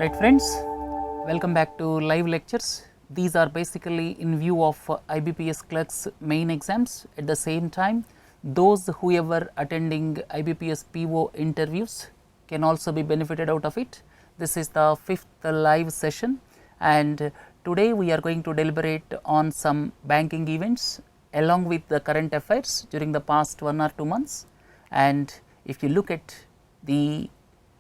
Right friends, welcome back to live lectures. These are basically in view of IBPS clerks main exams. At the same time, those whoever attending IBPS PO interviews can also be benefited out of it. This is the 5th live session, and today we are going to deliberate on some banking events along with the current affairs during the past 1 or 2 months. And if you look at the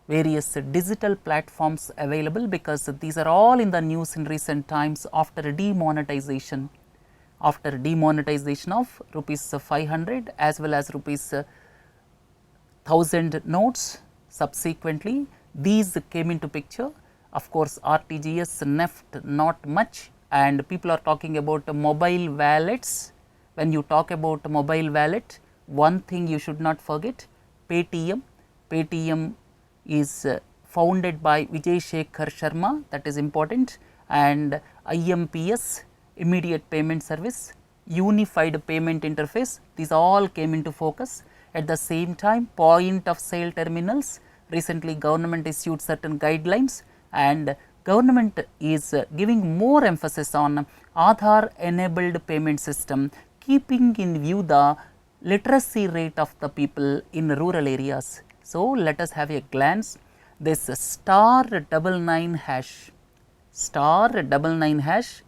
various digital platforms available, because these are all in the news in recent times after demonetization of rupees 500 as well as rupees 1000 notes. Subsequently, these came into picture. Of course, RTGS, NEFT not much, and people are talking about mobile wallets. When you talk about mobile wallet, one thing you should not forget, Paytm is founded by Vijay Shekhar Sharma, that is important, and IMPS, immediate payment service, unified payment interface, these all came into focus. At the same time, point of sale terminals, recently government issued certain guidelines, and government is giving more emphasis on Aadhaar enabled payment system, keeping in view the literacy rate of the people in rural areas. So, let us have a glance. This *99#,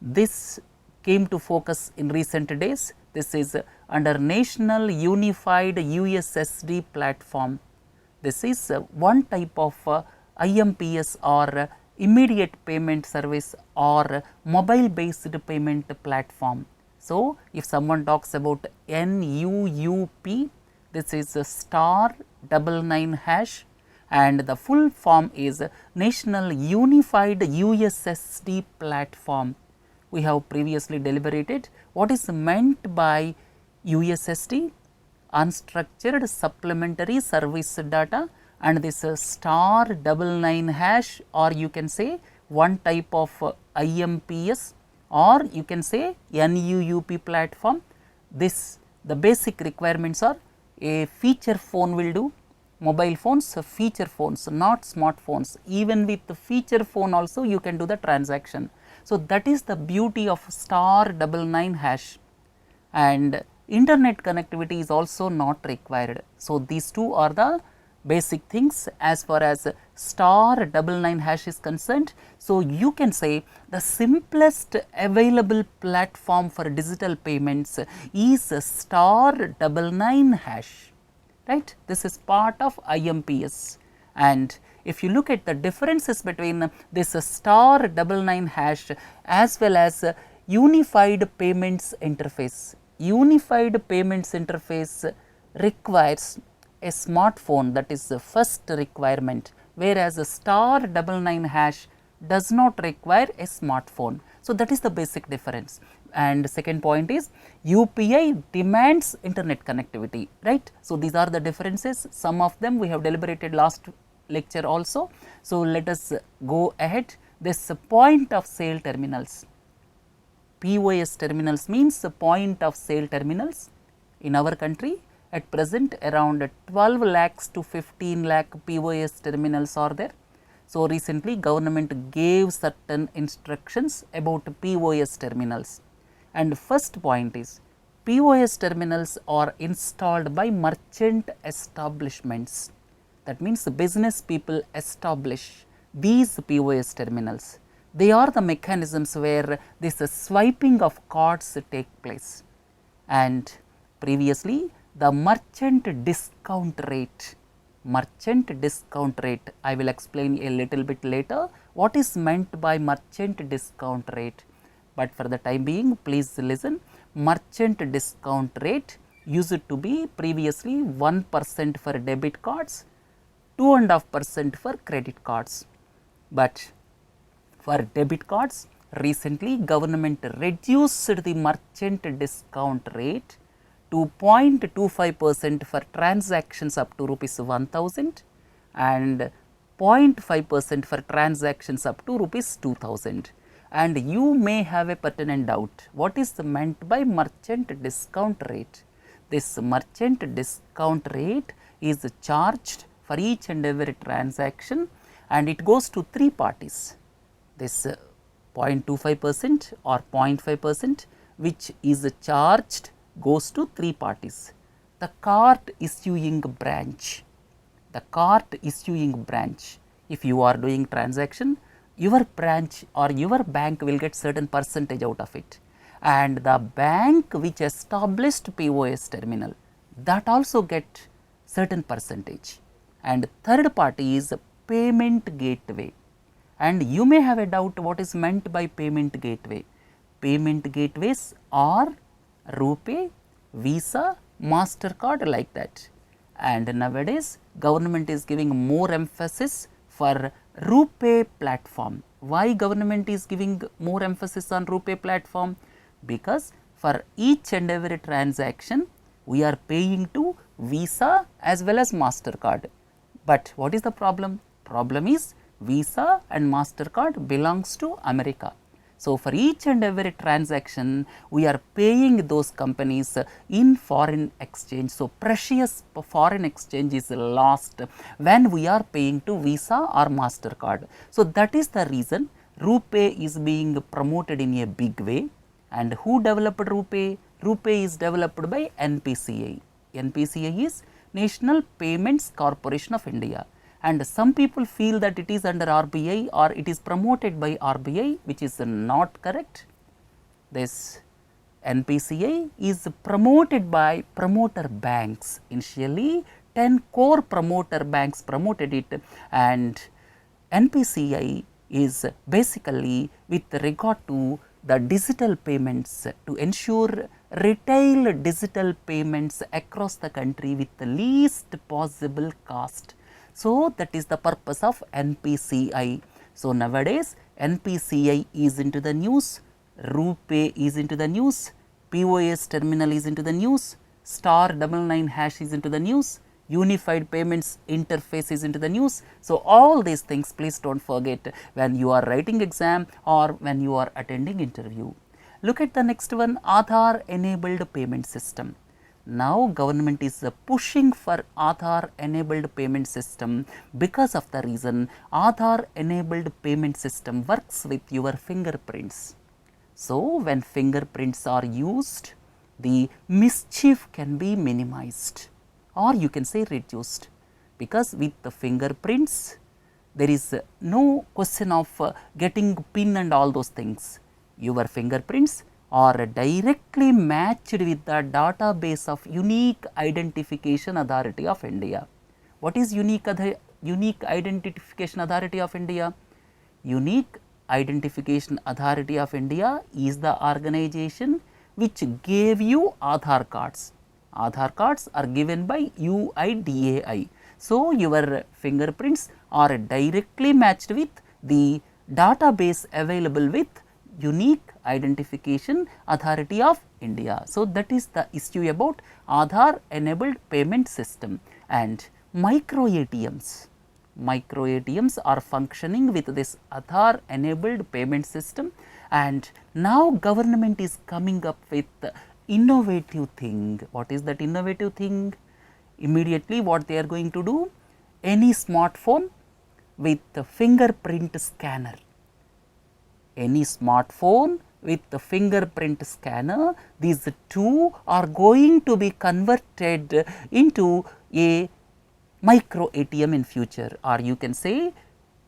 this came to focus in recent days. This is under National Unified USSD platform. This is one type of IMPS or immediate payment service or mobile based payment platform. So, if someone talks about NUUP, this is *99#, and the full form is National Unified USSD platform. We have previously deliberated what is meant by USSD, unstructured supplementary service data, and this *99#, or you can say one type of IMPS, or you can say NUUP platform. This, the basic requirements are a feature phone will do, mobile phones, feature phones, not smartphones. Even with the feature phone also you can do the transaction. So, that is the beauty of *99#, and internet connectivity is also not required. So, these two are the basic things as far as *99# is concerned. So, you can say the simplest available platform for digital payments is *99#, right. This is part of IMPS, and if you look at the differences between this *99# as well as unified payments interface, requires a smartphone, that is the first requirement, whereas *99# does not require a smartphone. So, that is the basic difference. And second point is UPI demands internet connectivity, right. So, these are the differences. Some of them we have deliberated last lecture also. So, let us go ahead. This point of sale terminals, POS terminals means point of sale terminals. In our country at present around 12 lakhs to 15 lakh POS terminals are there. So, recently government gave certain instructions about POS terminals, and first point is POS terminals are installed by merchant establishments. That means the business people establish these POS terminals. They are the mechanisms where this swiping of cards take place, and previously the merchant discount rate, I will explain a little bit later what is meant by merchant discount rate, but for the time being please listen. Merchant discount rate used to be previously 1% for debit cards, 2.5% for credit cards, but for debit cards recently government reduced the merchant discount rate to 0.25% for transactions up to rupees 1000 and 0.5% for transactions up to rupees 2000. And you may have a pertinent doubt, what is meant by merchant discount rate? This merchant discount rate is charged for each and every transaction and it goes to three parties. This 0.25% or 0.5% which is charged goes to three parties. The card issuing branch, if you are doing transaction, your branch or your bank will get certain percentage out of it, and the bank which established POS terminal, that also get certain percentage. And third party is payment gateway, and you may have a doubt what is meant by payment gateway. Payment gateways are RuPay, Visa, MasterCard, like that. And nowadays government is giving more emphasis for RuPay platform. Why government is giving more emphasis on RuPay platform? Because for each and every transaction we are paying to Visa as well as MasterCard. But what is the problem? Problem is Visa and MasterCard belongs to America. So, for each and every transaction we are paying those companies in foreign exchange. So, precious foreign exchange is lost when we are paying to Visa or MasterCard. So, that is the reason RuPay is being promoted in a big way. And who developed RuPay? RuPay is developed by NPCI. NPCI is National Payments Corporation of India. And some people feel that it is under RBI or it is promoted by RBI, which is not correct. This NPCI is promoted by promoter banks. Initially 10 core promoter banks promoted it, and NPCI is basically with regard to the digital payments, to ensure retail digital payments across the country with the least possible cost. So, that is the purpose of NPCI. So, nowadays NPCI is into the news, RuPay is into the news, POS terminal is into the news, *99# is into the news, unified payments interface is into the news. So, all these things please do not forget when you are writing exam or when you are attending interview. Look at the next one, Aadhaar enabled payment system. Now, government is pushing for Aadhaar enabled payment system because of the reason Aadhaar enabled payment system works with your fingerprints. So, when fingerprints are used, the mischief can be minimized, or you can say reduced, because with the fingerprints there is no question of getting PIN and all those things. Your fingerprints are directly matched with the database of Unique Identification Authority of India. What is Unique Identification Authority of India? Unique Identification Authority of India is the organization which gave you Aadhaar cards. Aadhaar cards are given by UIDAI. So, your fingerprints are directly matched with the database available with Unique Identification Authority of India. So, that is the issue about Aadhaar enabled payment system. And micro ATMs. Micro ATMs are functioning with this Aadhaar enabled payment system, and now government is coming up with innovative thing. What is that innovative thing? Immediately what they are going to do? Any smartphone with the fingerprint scanner. Any smartphone with the fingerprint scanner, these two are going to be converted into a micro ATM in future, or you can say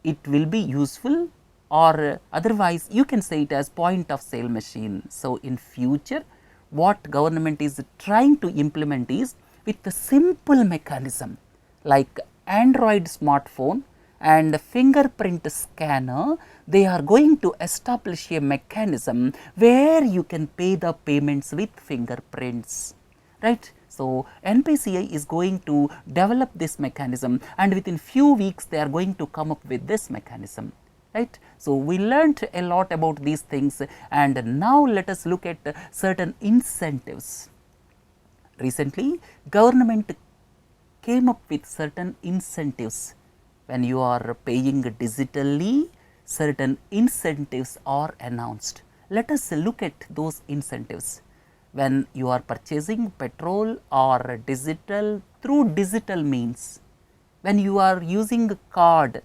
it will be useful, or otherwise you can say it as point of sale machine. So, in future what government is trying to implement is with the simple mechanism like Android smartphone and fingerprint scanner, they are going to establish a mechanism where you can pay the payments with fingerprints, right. So, NPCI is going to develop this mechanism, and within few weeks they are going to come up with this mechanism, right. So, we learnt a lot about these things, and now let us look at certain incentives. Recently government came up with certain incentives. When you are paying digitally, certain incentives are announced. Let us look at those incentives. When you are purchasing petrol or digital through digital means, when you are using a card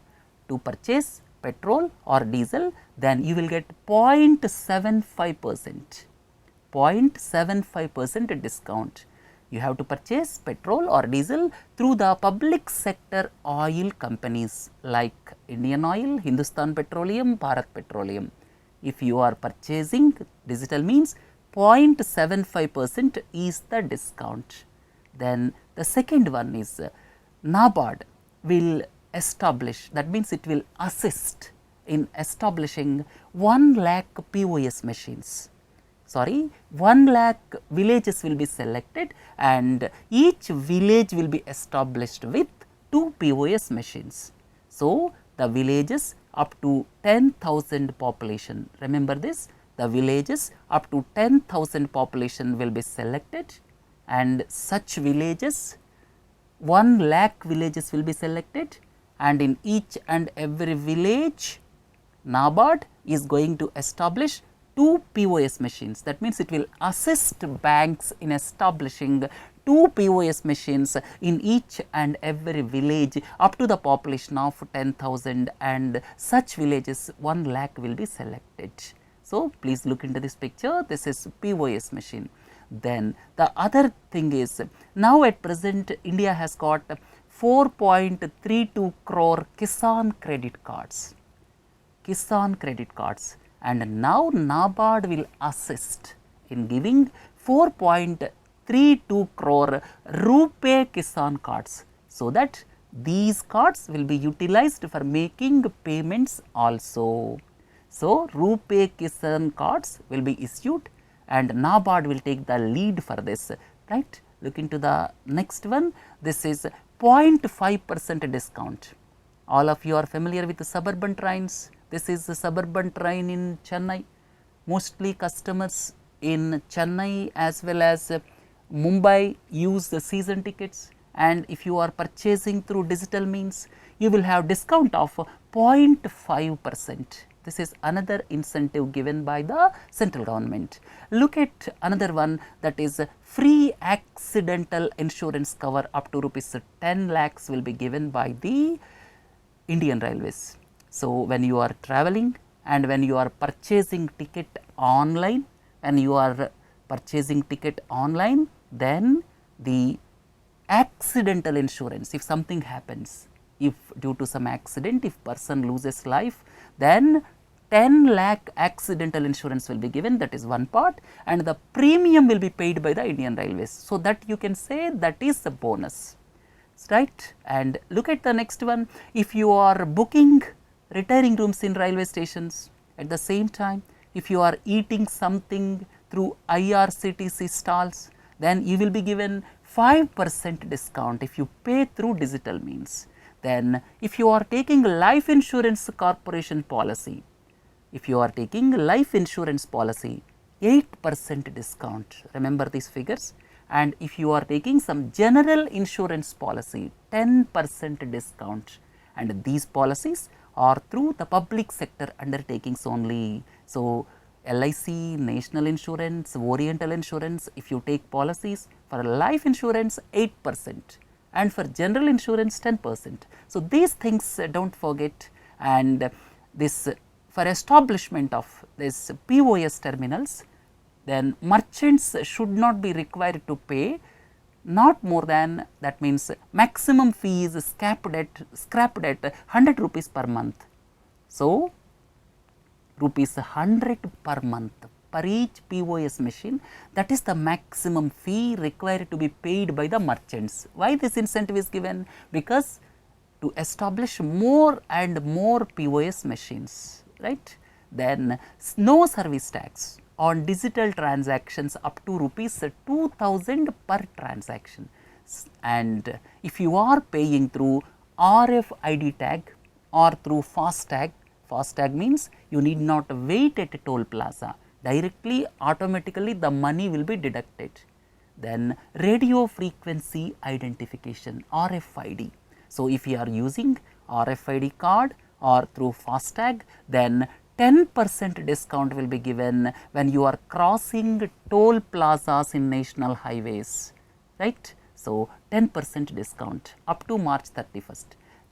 to purchase petrol or diesel, then you will get 0.75%, 0.75% discount. You have to purchase petrol or diesel through the public sector oil companies like Indian Oil, Hindustan Petroleum, Bharat Petroleum. If you are purchasing digital means, 0.75% is the discount. Then the second one is NABARD will establish, that means it will assist in establishing 1 lakh POS machines. 1 lakh villages will be selected and each village will be established with 2 POS machines. So, the villages up to 10,000 population, remember this, the villages up to 10,000 population will be selected and such villages, 1 lakh villages will be selected, and in each and every village NABARD is going to establish 2 POS machines. That means, it will assist banks in establishing 2 POS machines in each and every village up to the population of 10,000, and such villages 1 lakh will be selected. So, please look into this picture, this is POS machine. Then the other thing is, now at present India has got 4.32 crore Kisan credit cards, and now NABARD will assist in giving 4.32 crore RuPay Kisan cards, so that these cards will be utilized for making payments also. So, RuPay Kisan cards will be issued and NABARD will take the lead for this, right. Look into the next one, this is 0.5% discount. All of you are familiar with the suburban trains. This is the suburban train in Chennai. Mostly customers in Chennai as well as Mumbai use the season tickets, and if you are purchasing through digital means, you will have discount of 0.5%. This is another incentive given by the central government. Look at another one, that is free accidental insurance cover up to rupees 10 lakhs will be given by the Indian Railways. So, when you are traveling and when you are purchasing ticket online, then the accidental insurance, if something happens, if due to some accident, if person loses life, then 10 lakh accidental insurance will be given, that is one part, and the premium will be paid by the Indian Railways. So, that you can say that is a bonus, right. And look at the next one, if you are booking retiring rooms in railway stations, at the same time if you are eating something through IRCTC stalls, then you will be given 5% discount if you pay through digital means. Then if you are taking life insurance corporation policy, 8% discount, remember these figures, and if you are taking some general insurance policy, 10% discount, and these policies are through the public sector undertakings only. So, LIC, National Insurance, Oriental Insurance, if you take policies for life insurance 8% and for general insurance 10%. So, these things do not forget, and this for establishment of this POS terminals, then merchants should not be required to pay not more than, that means maximum fee is scrapped at 100 rupees per month. So, rupees 100 per month per each POS machine, that is the maximum fee required to be paid by the merchants. Why this incentive is given? Because to establish more and more POS machines, right. Then no service tax on digital transactions up to rupees 2000 per transaction, and if you are paying through RFID tag or through FASTag means you need not wait at a toll plaza, directly automatically the money will be deducted. Then radio frequency identification, RFID. So, if you are using RFID card or through FASTag, then 10% discount will be given when you are crossing toll plazas in national highways, right. So, 10% discount up to March 31st.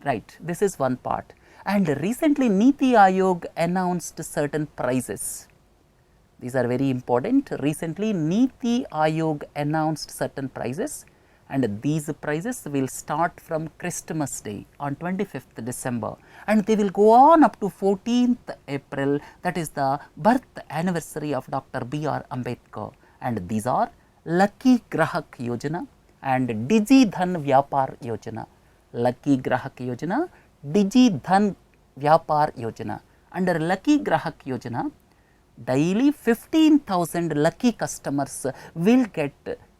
right. This is one part. And recently Niti Aayog announced certain prices. These are very important. Recently Niti Aayog announced certain prices, and these prices will start from Christmas Day on 25th December, and they will go on up to 14th April, that is the birth anniversary of Dr. B.R. Ambedkar. And these are Lucky Grahak Yojana and Digi Dhan Vyapar Yojana. Lucky Grahak Yojana, Digi Dhan Vyapar Yojana. Under Lucky Grahak Yojana, daily 15,000 lucky customers will get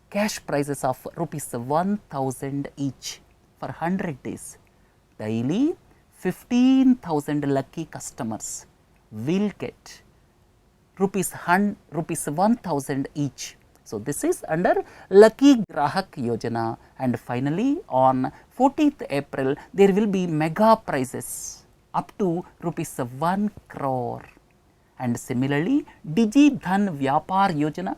cash prizes of rupees 1,000 each for 100 days. Daily 15,000 lucky customers will get rupees 1,000 each. So, this is under Lucky Grahak Yojana. And finally, on 14th April, there will be mega prizes up to rupees 1 crore. And similarly, Digi Dhan Vyapar Yojana,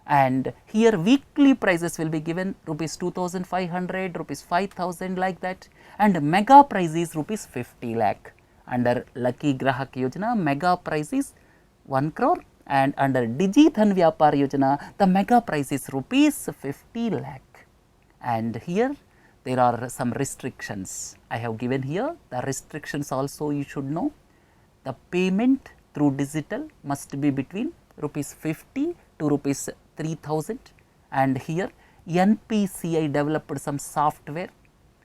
and here weekly prizes will be given rupees 2,500, rupees 5,000, like that, and mega prize is rupees 50 lakh. Under Lucky Grahak Yojana, mega prize is 1 crore, and under Digi Dhan Vyapar Yojana, the mega prize is rupees 50 lakh. And here there are some restrictions. I have given here the restrictions also you should know. The payment through digital must be between rupees 50 to rupees 3,000, and here NPCI developed some software,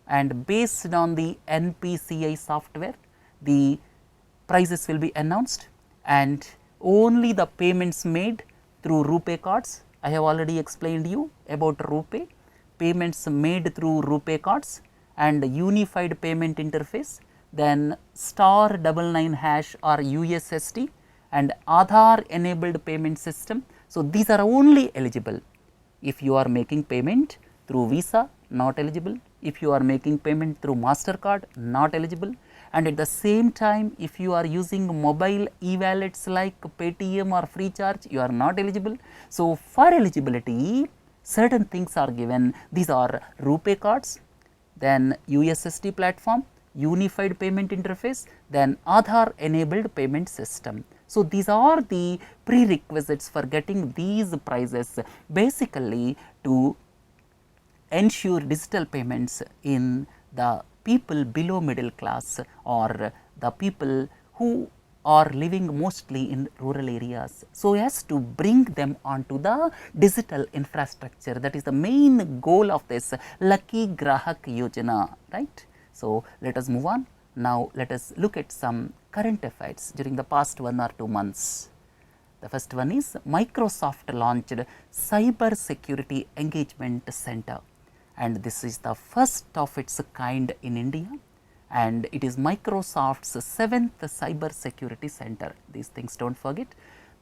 and based on the NPCI software the prices will be announced, and only the payments made through RuPay cards. I have already explained you about RuPay, payments made through RuPay cards and unified payment interface, then *99# or USSD and Aadhaar enabled payment system. So, these are only eligible if you are making payment through Visa, not eligible. If you are making payment through MasterCard, not eligible. And at the same time, if you are using mobile e-wallets like Paytm or Freecharge, you are not eligible. So, for eligibility, certain things are given. These are RuPay cards, then USSD platform, unified payment interface, then Aadhaar enabled payment system. So, these are the prerequisites for getting these prizes, basically to ensure digital payments in the people below middle class or the people who are living mostly in rural areas, so as to bring them onto the digital infrastructure. That is the main goal of this Lucky Grahak Yojana, right. So, let us move on. Now, let us look at some current affairs during the past 1 or 2 months. The first one is Microsoft launched Cyber Security Engagement Center, and this is the first of its kind in India, and it is Microsoft's 7th Cyber Security Center. These things do not forget.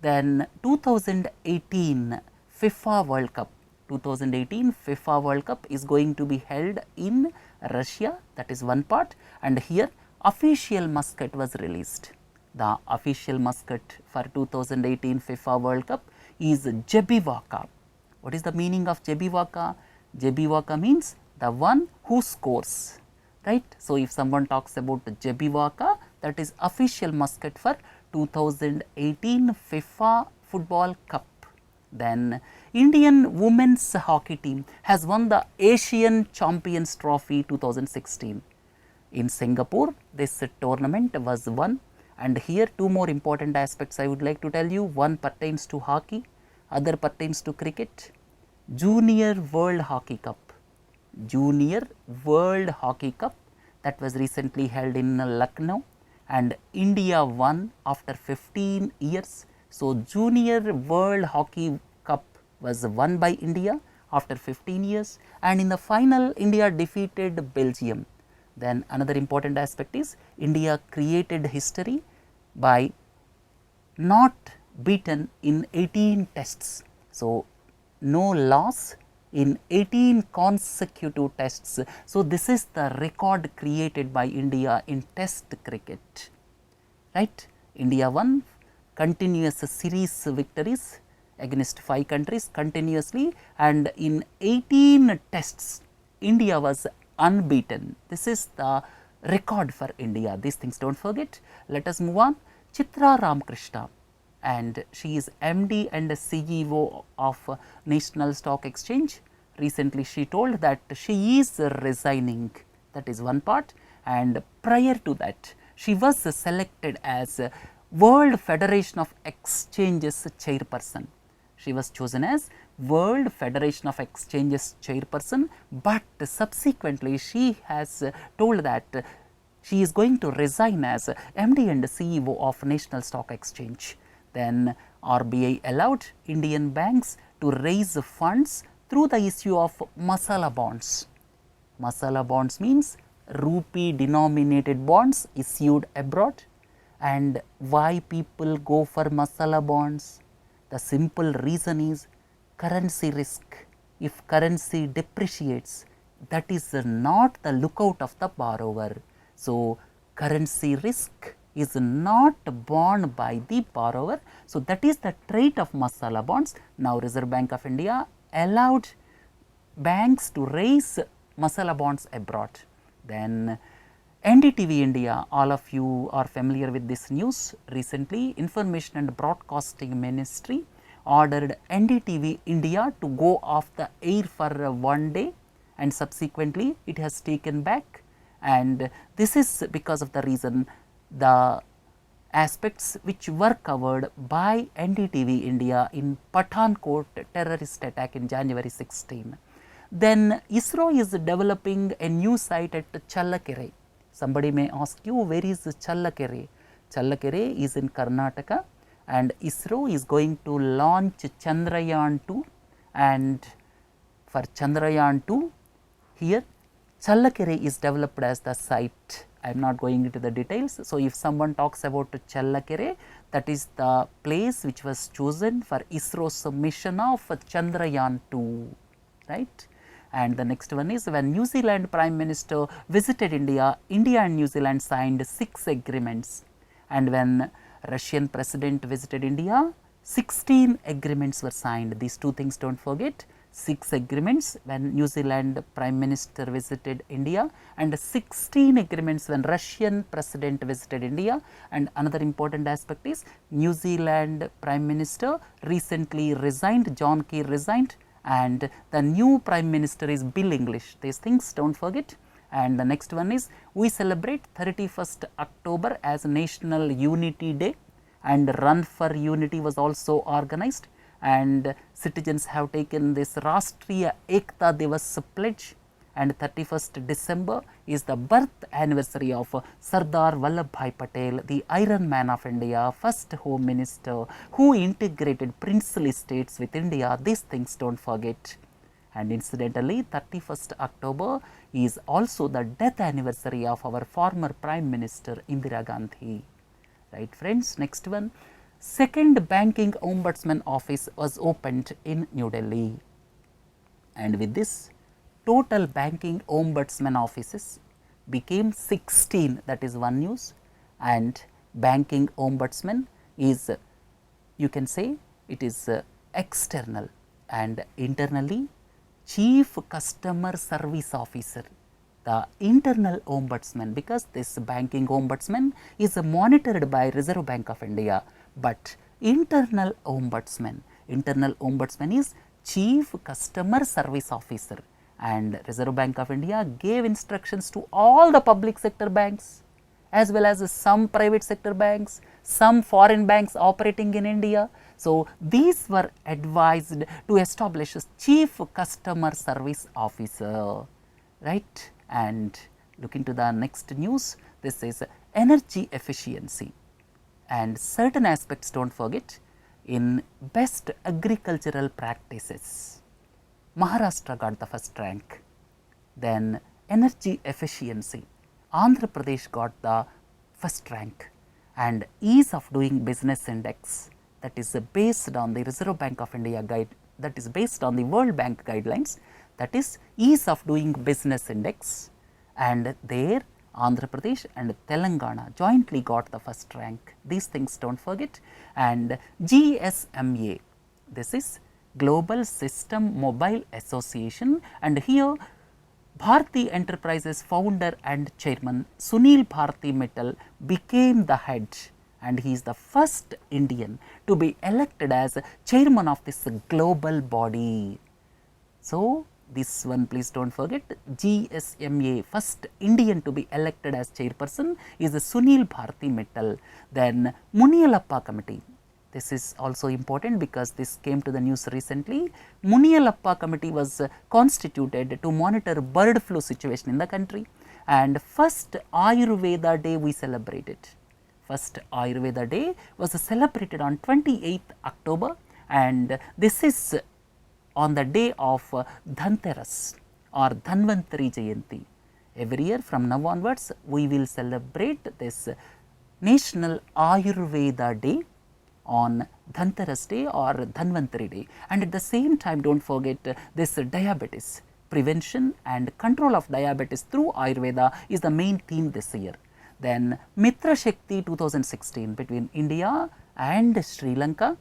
Then 2018 FIFA World Cup, 2018 FIFA World Cup is going to be held in Russia, that is one part, and here official mascot was released. The official mascot for 2018 FIFA World Cup is Jebivaka. What is the meaning of Jebivaka? Jebivaka means the one who scores, right. So, if someone talks about Jebivaka, that is official mascot for 2018 FIFA Football Cup. Then Indian women's hockey team has won the Asian Champions Trophy 2016. In Singapore, this tournament was won, and here two more important aspects I would like to tell you. One pertains to hockey, other pertains to cricket. Junior World Hockey Cup, Junior World Hockey Cup, that was recently held in Lucknow, and India won after 15 years. So, Junior World Hockey Cup was won by India after 15 years, and in the final India defeated Belgium. Then another important aspect is India created history by not beaten in 18 tests. So, no loss in 18 consecutive tests. So, this is the record created by India in test cricket, right. India won continuous series victories against 5 countries continuously, and in 18 tests India was unbeaten. This is the record for India. These things do not forget. Let us move on. Chitra Ramkrishna, and she is MD and CEO of National Stock Exchange. Recently she told that she is resigning, that is one part, and prior to that she was selected as World Federation of Exchanges chairperson. She was chosen as World Federation of Exchanges chairperson, but subsequently she has told that she is going to resign as MD and CEO of National Stock Exchange. Then RBI allowed Indian banks to raise funds through the issue of masala bonds. Masala bonds means rupee denominated bonds issued abroad. And why people go for masala bonds? The simple reason is currency risk. If currency depreciates, that is not the lookout of the borrower. So, currency risk is not borne by the borrower. So, that is the trait of masala bonds. Now, Reserve Bank of India allowed banks to raise masala bonds abroad. Then NDTV India, all of you are familiar with this news. Recently, Information and Broadcasting Ministry ordered NDTV India to go off the air for one day, and subsequently it has taken back, and this is because of the reason the aspects which were covered by NDTV India in Pathankot terrorist attack in January 16. Then ISRO is developing a new site at Challakere. Somebody may ask you, where is Challakere? Challakere is in Karnataka, and ISRO is going to launch Chandrayaan-2, and for Chandrayaan-2 here Challakere is developed as the site. I am not going into the details. So, if someone talks about Challakere, that is the place which was chosen for ISRO's mission of Chandrayaan-2, right. And the next one is, when New Zealand Prime Minister visited India, India and New Zealand signed 6 agreements, and when Russian President visited India, 16 agreements were signed. These two things do not forget. 6 agreements when New Zealand Prime Minister visited India, and 16 agreements when Russian President visited India. And another important aspect is, New Zealand Prime Minister recently resigned, John Key resigned, and the new Prime Minister is Bill English. These things do not forget. And the next one is, we celebrate 31st October as National Unity Day, and Run for Unity was also organized, and citizens have taken this Rashtriya Ekta Divas pledge, and 31st December is the birth anniversary of Sardar Vallabhbhai Patel, the Iron Man of India, first Home Minister who integrated princely states with India. These things do not forget. And incidentally, 31st October is also the death anniversary of our former Prime Minister Indira Gandhi. Right friends, next one. Second Banking Ombudsman Office was opened in New Delhi, and with this total banking ombudsman offices became 16, that is one news. And banking ombudsman is, you can say it is external, and internally Chief Customer Service Officer, the internal ombudsman, because this banking ombudsman is monitored by Reserve Bank of India, but internal ombudsman is Chief Customer Service Officer. And Reserve Bank of India gave instructions to all the public sector banks as well as some private sector banks, some foreign banks operating in India. So, these were advised to establish a Chief Customer Service Officer, right. And look into the next news. This is energy efficiency, and certain aspects do not forget. In best agricultural practices, Maharashtra got the first rank. Then energy efficiency, Andhra Pradesh got the first rank. And ease of doing business index, that is based on the Reserve Bank of India guide, that is based on the World Bank guidelines, that is ease of doing business index, and there Andhra Pradesh and Telangana jointly got the first rank. These things do not forget. And GSMA, this is Global System Mobile Association, and here Bharti Enterprises founder and chairman Sunil Bharti Mittal became the head, and he is the first Indian to be elected as chairman of this global body. So, this one please do not forget, GSMA, first Indian to be elected as chairperson is Sunil Bharti Mittal. Then Muniyalappa committee, this is also important because this came to the news recently. Muniyalappa committee was constituted to monitor bird flu situation in the country, and first Ayurveda day we celebrated. First Ayurveda day was celebrated on 28th October, and this is on the day of Dhanteras or Dhanvantari Jayanti. Every year from now onwards, we will celebrate this National Ayurveda Day on Dhanteras Day or Dhanvantari Day, and at the same time do not forget this diabetes. Prevention and control of diabetes through Ayurveda is the main theme this year. Then Mitra Shakti 2016 between India and Sri Lanka.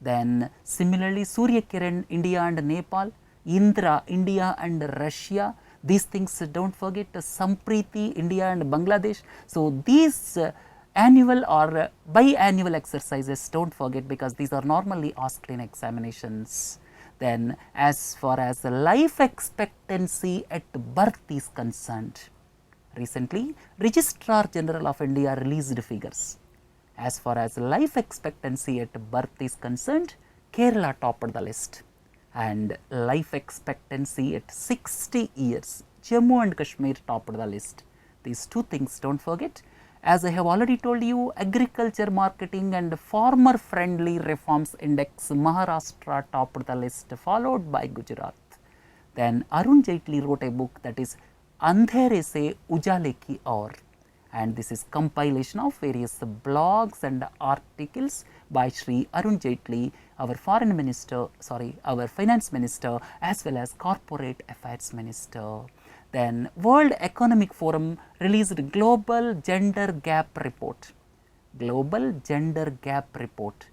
Then similarly Surya Kiran India and Nepal, Indra India and Russia, these things do not forget, Sampriti India and Bangladesh. So, these annual or biannual exercises do not forget because these are normally asked in examinations. Then as far as the life expectancy at birth is concerned, recently Registrar General of India released figures. As far as life expectancy at birth is concerned, Kerala topped the list, and life expectancy at 60 years, Jammu and Kashmir topped the list. These two things do not forget. As I have already told you, agriculture, marketing and farmer friendly reforms index, Maharashtra topped the list, followed by Gujarat. Then Arun Jaitley wrote a book, that is Andhere Se Ujale Ki Aur, and this is compilation of various blogs and articles by Shri Arun Jaitley, our foreign minister, our finance minister as well as corporate affairs minister. Then World Economic Forum released Global Gender Gap Report. Global Gender Gap Report.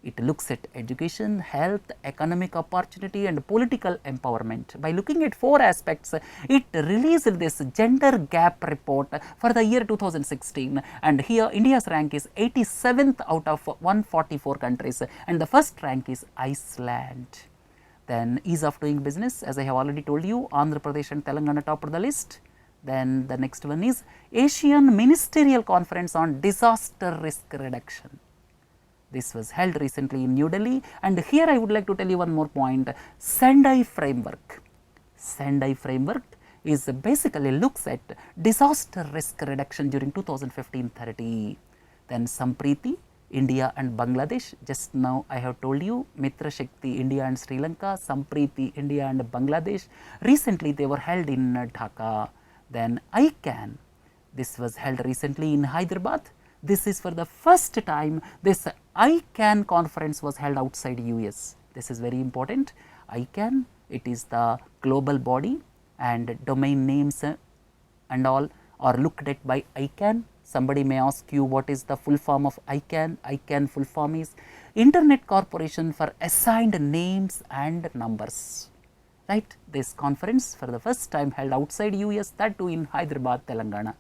It looks at education, health, economic opportunity and political empowerment. By looking at 4 aspects, it released this gender gap report for the year 2016, and here India's rank is 87th out of 144 countries, and the first rank is Iceland. Then ease of doing business, as I have already told you, Andhra Pradesh and Telangana top of the list. Then the next one is Asian Ministerial Conference on Disaster Risk Reduction. This was held recently in New Delhi, and here I would like to tell you one more point. Sendai framework. Sendai framework is basically looks at disaster risk reduction during 2015-30. Then Sampriti, India and Bangladesh. Just now I have told you Mitra Shakti, India and Sri Lanka, Sampriti, India and Bangladesh. Recently they were held in Dhaka. Then ICANN. This was held recently in Hyderabad. This is for the first time this ICANN conference was held outside US. This is very important. ICANN, it is the global body, and domain names and all are looked at by ICANN. Somebody may ask you what is the full form of ICANN. ICANN full form is Internet Corporation for Assigned Names and Numbers. Right? This conference for the first time held outside US, that too in Hyderabad, Telangana.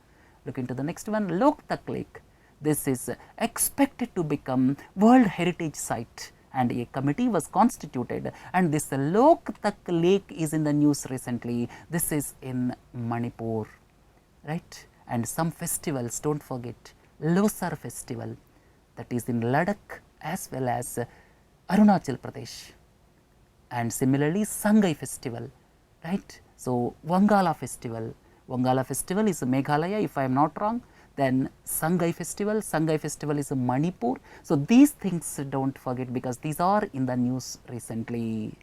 Look into the next one, Loktak Lake. This is expected to become World Heritage Site, and a committee was constituted, and this Loktak Lake is in the news recently. This is in Manipur, right? And some festivals, do not forget, Losar festival, that is in Ladakh as well as Arunachal Pradesh, and similarly Sangai festival, right? So, Wangala festival is Meghalaya if I am not wrong. Then Sangai festival is Manipur. So, these things do not forget because these are in the news recently.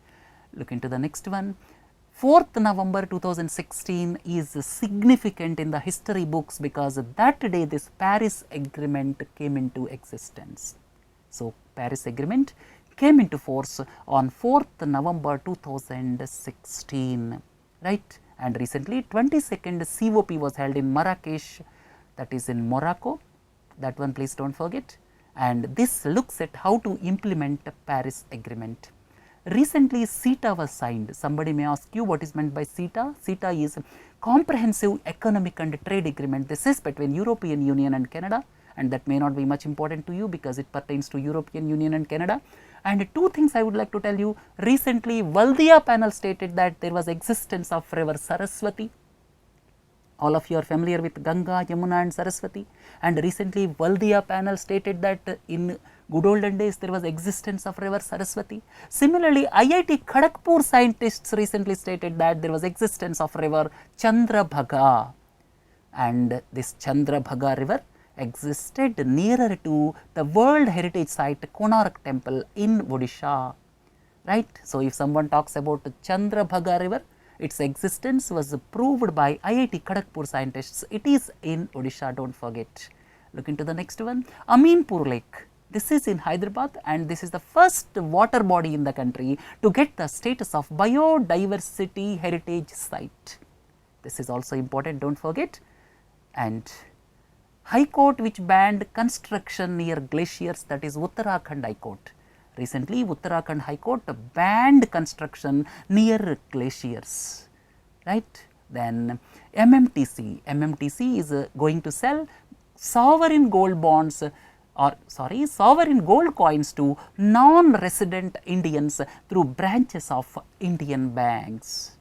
Look into the next one. 4th November 2016 is significant in the history books because that day this Paris Agreement came into existence. So, Paris Agreement came into force on 4th November 2016, right? And recently 22nd COP was held in Marrakesh, that is in Morocco, that one please do not forget, and this looks at how to implement Paris Agreement. recently CETA was signed. Somebody may ask you what is meant by CETA. CETA is Comprehensive Economic and Trade Agreement. This is between European Union and Canada, and that may not be much important to you because it pertains to European Union and Canada. And two things I would like to tell you. Recently, Valdia panel stated that there was existence of river Saraswati. All of you are familiar with Ganga, Yamuna and Saraswati, and recently Valdia panel stated that in good olden days there was existence of river Saraswati. Similarly, IIT Kharagpur scientists recently stated that there was existence of river Chandrabhaga, and this Chandrabhaga river existed nearer to the World Heritage Site Konark Temple in Odisha, right. So, if someone talks about Chandrabhaga river, its existence was proved by IIT Kharagpur scientists. It is in Odisha, do not forget. Look into the next one, Aminpur Lake. This is in Hyderabad, and this is the first water body in the country to get the status of biodiversity heritage site. This is also important, do not forget. And High Court which banned construction near glaciers, that is Uttarakhand High Court. Recently, Uttarakhand High Court banned construction near glaciers, right. Then MMTC is going to sell sovereign gold bonds sovereign gold coins to non-resident Indians through branches of Indian banks,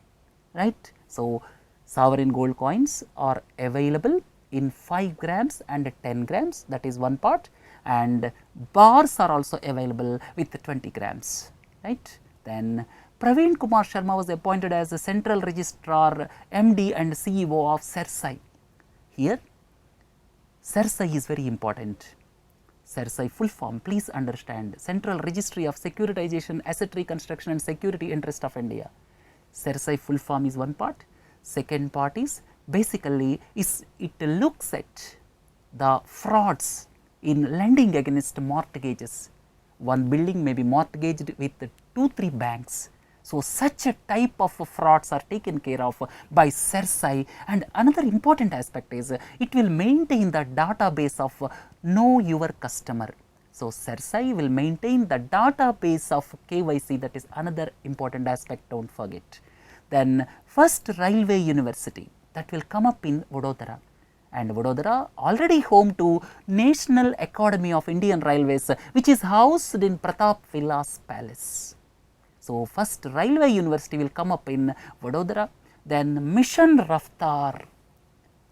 right. So, sovereign gold coins are available in 5 grams and 10 grams, that is one part, and bars are also available with 20 grams, right. Then Praveen Kumar Sharma was appointed as the Central Registrar, MD and CEO of CERSAI. Here, CERSAI is very important. CERSAI full form, please understand, Central Registry of Securitization, Asset Reconstruction and Security Interest of India. CERSAI full form is one part. Second part is basically it looks at the frauds in lending against mortgages. One building may be mortgaged with 2-3 banks. So, such a type of frauds are taken care of by CERSAI, and another important aspect is it will maintain the database of know your customer. So, CERSAI will maintain the database of KYC, that is another important aspect, do not forget. Then first railway university that will come up in Vadodara, and Vadodara already home to National Academy of Indian Railways, which is housed in Pratap Vilas Palace. So, first railway university will come up in Vadodara. Then Mission Raftar.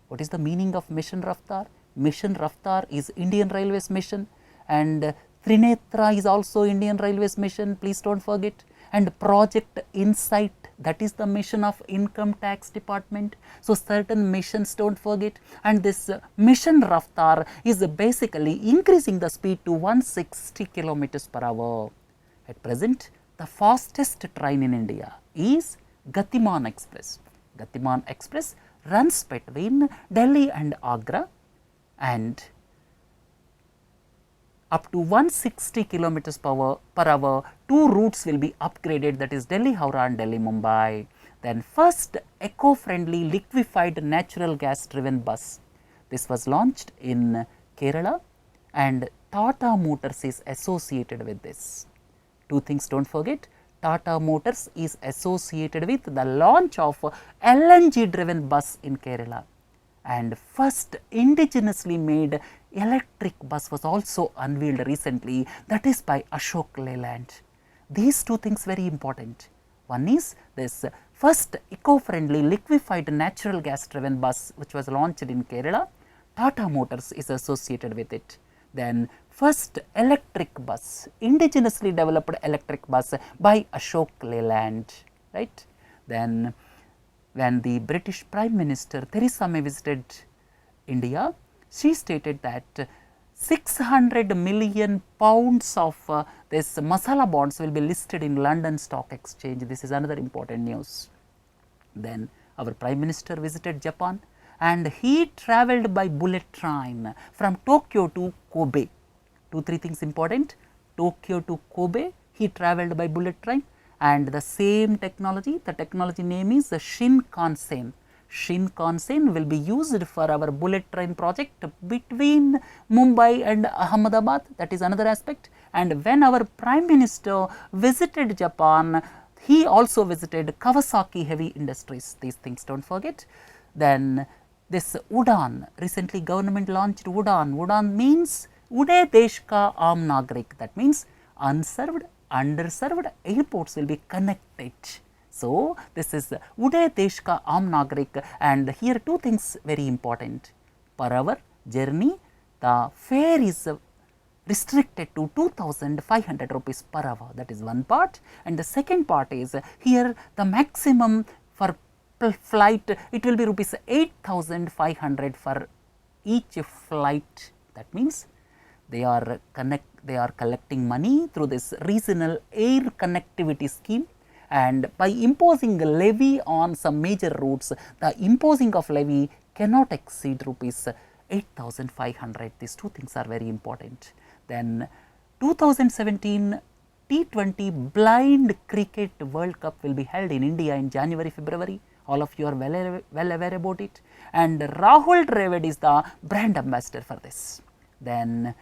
What is the meaning of Mission Raftar? Mission Raftar is Indian Railways mission, and Trinetra is also Indian Railways mission, please do not forget, and Project Insight, that is the mission of Income Tax Department. So, certain missions do not forget, and this Mission Raftar is basically increasing the speed to 160 kilometers per hour. At present, the fastest train in India is Gatiman Express. Gatiman Express runs between Delhi and Agra, and up to 160 kilometers per hour, 2 routes will be upgraded, that is Delhi Howrah and Delhi Mumbai. Then first eco-friendly liquefied natural gas driven bus. This was launched in Kerala, and Tata Motors is associated with this. Two things do not forget, Tata Motors is associated with the launch of LNG driven bus in Kerala, and first indigenously made electric bus was also unveiled recently, that is by Ashok Leyland. These two things very important. One is this first eco-friendly liquefied natural gas driven bus which was launched in Kerala, Tata Motors is associated with it. Then first electric bus, indigenously developed electric bus by Ashok Leyland, right. Then when the British Prime Minister Theresa May visited India, she stated that 600 million pounds of this masala bonds will be listed in London Stock Exchange. This is another important news. Then our Prime Minister visited Japan, and he travelled by bullet train from Tokyo to Kobe. 2-3 things important. Tokyo to Kobe, he travelled by bullet train, and the same technology, the technology name is Shinkansen. Shinkansen will be used for our bullet train project between Mumbai and Ahmedabad, that is another aspect, and when our Prime Minister visited Japan, he also visited Kawasaki Heavy Industries, these things do not forget. Then this Udan, recently government launched Udan. Udan means Ude Desh Ka Aam Nagrik, that means unserved, underserved airports will be connected. So, this is Ude Desh Ka Aam Nagrik, and here two things very important. Per hour journey, the fare is restricted to 2500 rupees per hour, that is one part, and the second part is here the maximum for flight, it will be rupees 8500 for each flight. That means they are collecting money through this regional air connectivity scheme, and by imposing a levy on some major routes, the imposing of levy cannot exceed rupees 8500. These two things are very important. Then 2017 T20 Blind Cricket World Cup will be held in India in January, February. All of you are well aware about it, and Rahul Dravid is the brand ambassador for this. Then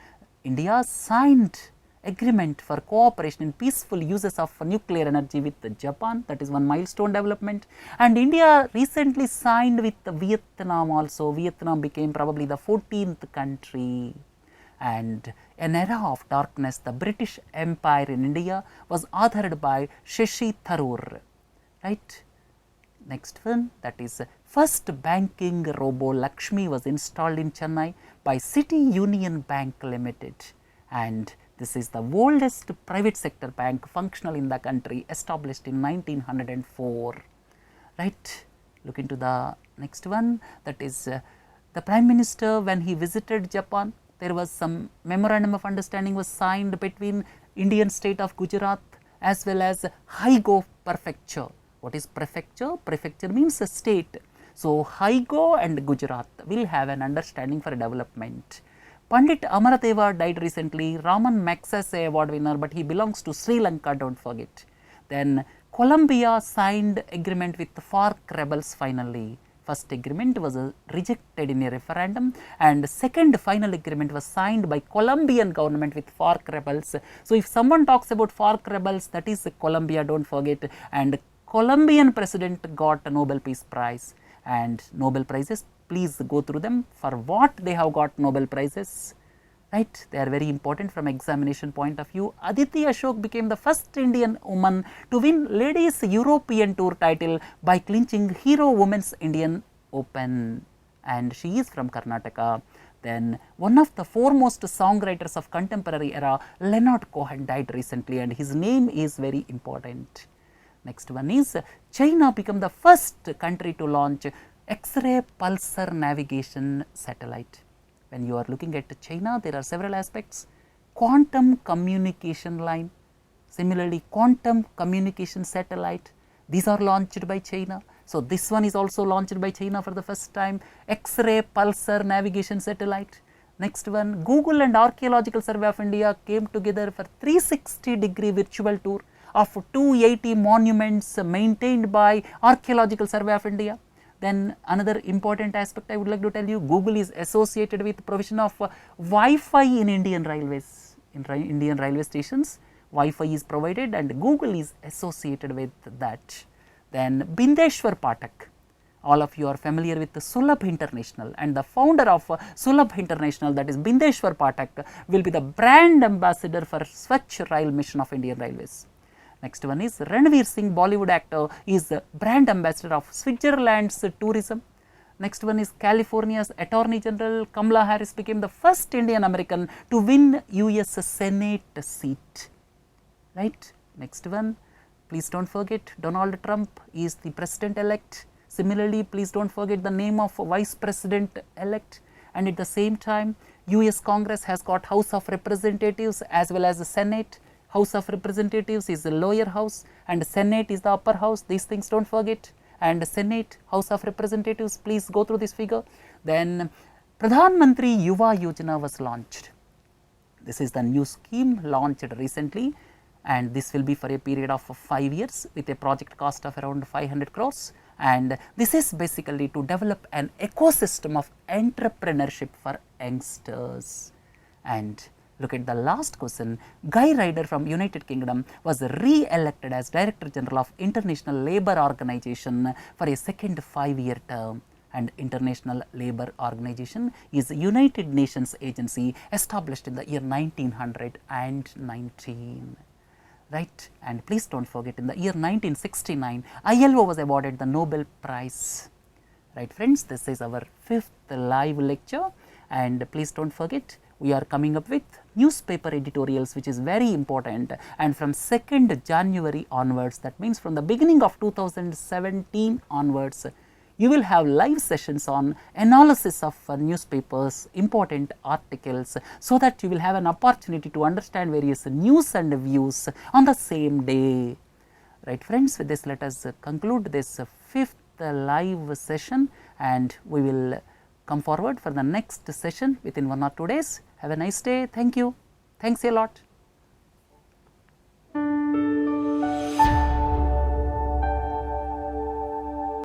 India signed agreement for cooperation in peaceful uses of nuclear energy with Japan, that is one milestone development, and India recently signed with Vietnam also. Vietnam became probably the 14th country. And an era of darkness, the British Empire in India, was authored by Shashi Tharoor, right. Next one, that is first banking robo Lakshmi was installed in Chennai by City Union Bank Limited, and this is the oldest private sector bank functional in the country, established in 1904, right. Look into the next one, that is the Prime Minister, when he visited Japan, there was some memorandum of understanding was signed between Indian state of Gujarat as well as Haigo Prefecture. What is prefecture? Prefecture means a state. So, Haigo and Gujarat will have an understanding for development. Pandit Amaradeva died recently, Raman Magsaysay award winner, but he belongs to Sri Lanka, do not forget. Then Colombia signed agreement with the FARC rebels finally. First agreement was rejected in a referendum, and second final agreement was signed by Colombian government with FARC rebels. So, if someone talks about FARC rebels, that is Colombia, do not forget, and Colombian president got a Nobel Peace Prize, and Nobel Prizes, please go through them for what they have got Nobel Prizes, right. They are very important from examination point of view. Aditi Ashok became the first Indian woman to win Ladies European Tour title by clinching Hero Women's Indian Open, and she is from Karnataka. Then one of the foremost songwriters of contemporary era, Leonard Cohen, died recently, and his name is very important. Next one is China became the first country to launch X-ray pulsar navigation satellite. When you are looking at China, there are several aspects. Quantum communication line, similarly quantum communication satellite, these are launched by China. So, this one is also launched by China for the first time, X-ray pulsar navigation satellite. Next one, Google and Archaeological Survey of India came together for 360-degree virtual tour of 280 monuments maintained by Archaeological Survey of India. Then another important aspect I would like to tell you, Google is associated with provision of Wi-Fi in Indian railways, in Indian railway stations. Wi-Fi is provided and Google is associated with that. Then Bindeshwar Pathak, all of you are familiar with the Sulabh International, and the founder of Sulabh International, that is Bindeshwar Pathak, will be the brand ambassador for Swachh Rail mission of Indian Railways. Next one is Ranveer Singh, Bollywood actor, is brand ambassador of Switzerland's tourism. Next one is California's Attorney General Kamala Harris became the first Indian American to win US Senate seat, right. Next one, please do not forget Donald Trump is the president elect. Similarly, please do not forget the name of vice president elect, and at the same time US Congress has got House of Representatives as well as the Senate. House of Representatives is the lower house and Senate is the upper house, these things do not forget, and Senate, House of Representatives, please go through this figure. Then Pradhan Mantri Yuva Yojana was launched. This is the new scheme launched recently, and this will be for a period of 5 years with a project cost of around 500 crores, and this is basically to develop an ecosystem of entrepreneurship for youngsters. And Look at the last question. Guy Ryder from United Kingdom was re-elected as Director General of International Labour Organization for a second 5-year term. And International Labour Organization is a United Nations agency established in the year 1919. Right, and please do not forget, in the year 1969 ILO was awarded the Nobel Prize. Right friends, this is our 5th live lecture, and please do not forget, we are coming up with newspaper editorials, which is very important, and from 2nd January onwards, that means from the beginning of 2017 onwards, you will have live sessions on analysis of newspapers, important articles, so that you will have an opportunity to understand various news and views on the same day. Right friends, with this let us conclude this 5th live session, and we will come forward for the next session within 1 or 2 days. Have a nice day. Thank you. Thanks a lot.